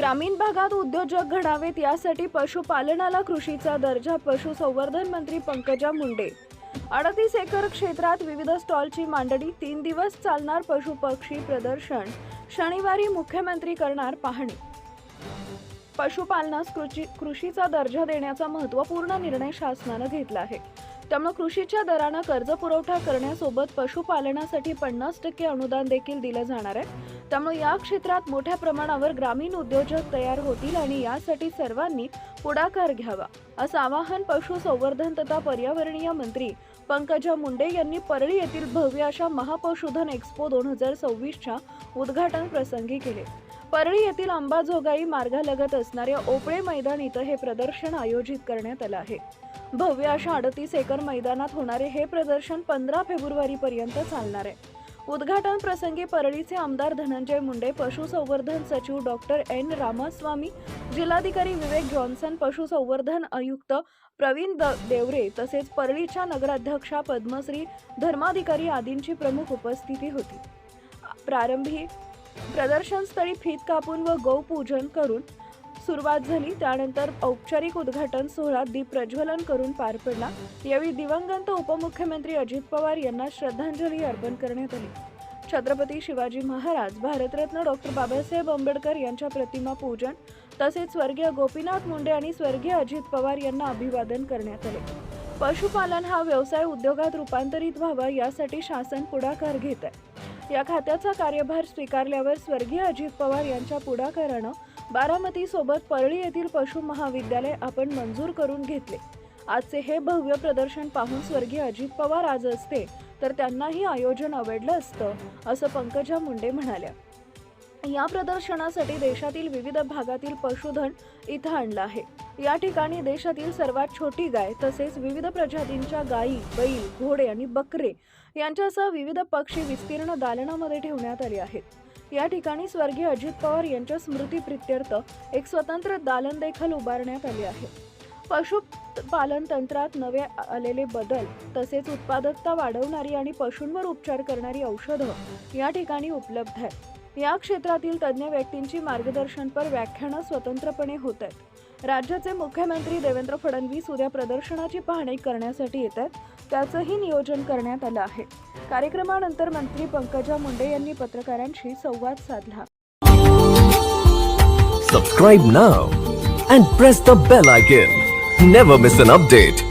ग्रामीण भागात उद्योजक घडावेत यासाठी पशुपालनाला कृषीचा दर्जा पशुसंवर्धन मंत्री पंकजा मुंडे 38 एकर क्षेत्रात विविध स्टॉलची मांडणी 3 दिवस चालणार पशुपक्षी प्रदर्शन शनिवारी मुख्यमंत्री करणार पाहणी पशुपालनास कृषीचा दर्जा देण्याचा महत्त्वपूर्ण निर्णय शासनाने घेतला आहे। त्यामुळे कृषीच्या दराने कर्ज पुरवठा करण्यासोबत पशुपालनासाठी 50% अनुदान देखील दिले जाणार आहे। त्यामुळे या क्षेत्रात मोठ्या प्रमाणावर ग्रामीण उद्योजक तयार होतील आणि यासाठी सर्वांनी पुढाकार घ्यावा असं आवाहन पशुसंवर्धन तथा पर्यावरणीय मंत्री पंकजा मुंडे यांनी परळी येथील भव्य अशा महापशुधन एक्स्पो 2026च्या उद्घाटन प्रसंगी केले। परळी येथील अंबाजोगाई मार्गालगत असणाऱ्या ओपळे मैदान इथं हे प्रदर्शन आयोजित करण्यात आलं आहे। भव्य अशा 38 एकर मैदानात होणारे हे प्रदर्शन 15 फेब्रुवारी पर्यंत चालणार आहे। उद्घाटन प्रसंगी परळीचे आमदार धनंजय मुंडे, पशुसंवर्धन सचिव डॉक्टर एन रामास्वामी, जिल्हाधिकारी विवेक जॉन्सन, पशुसंवर्धन आयुक्त प्रवीण देवरे तसेच परळीच्या नगराध्यक्षा पद्मश्री धर्माधिकारी आदींची प्रमुख उपस्थिती होती। प्रारंभी प्रदर्शनस्थळी फीत कापून व गौपूजन करून सुरुवात झाली। त्यानंतर औपचारिक उद्घाटन सोहळा दीप प्रज्वलन करून पार पडला। यावेळी दिवंगत उपमुख्यमंत्री अजित पवार यांना श्रद्धांजली अर्पण करण्यात आली। छत्रपती शिवाजी महाराज, भारतरत्न डॉक्टर बाबासाहेब आंबेडकर यांच्या प्रतिमा पूजन तसेच स्वर्गीय गोपीनाथ मुंडे आणि स्वर्गीय अजित पवार यांना अभिवादन करण्यात आले। पशुपालन हा व्यवसाय उद्योगात रूपांतरित व्हावा यासाठी शासन पुढाकार घेत आहे। या खात्याचा कार्यभार स्वीकारल्यावर स्वर्गीय अजित पवार यांच्या पुढाकाराने बारामती सोबत परळी येथील पशु महाविद्यालय आपण मंजूर करून घेतले। आजचे हे भव्य प्रदर्शन पाहून स्वर्गीय अजित पवार आज असते तर त्यांनाही आयोजन आवडलं असतं असं पंकजा मुंडे म्हणाल्या। या प्रदर्शनासाठी देशातील विविध भागातील पशुधन इथं आणलं आहे। या ठिकाणी देशातील सर्वात छोटी गाय तसेच विविध प्रजातींच्या गायी, बैल, घोडे आणि बकरे यांच्यासह विविध पक्षी विस्तीर्ण दालनामध्ये ठेवण्यात आले आहेत। या ठिकाणी स्वर्गीय अजित पवार यांच्या स्मृतीप्रित्यर्थ एक स्वतंत्र दालन देखील उभारण्यात आले आहे। पशुपालन तंत्रात नवे आलेले बदल तसेच उत्पादकता वाढवणारी आणि पशूंवर उपचार करणारी औषधं या ठिकाणी उपलब्ध आहेत। या क्षेत्रातील तज्ञ व्यक्तींची मार्गदर्शनपर व्याख्यानं स्वतंत्रपणे होत आहेत। राज्याचे मुख्यमंत्री देवेंद्र फडणवीस उद्या प्रदर्शनाची पाहणी करण्यासाठी येत आहेत, त्याचंही नियोजन करण्यात आलं आहे। कार्यक्रमानंतर मंत्री पंकजा मुंडे यांनी पत्रकारांशी संवाद साधला। Subscribe now and press the bell icon. Never miss an update.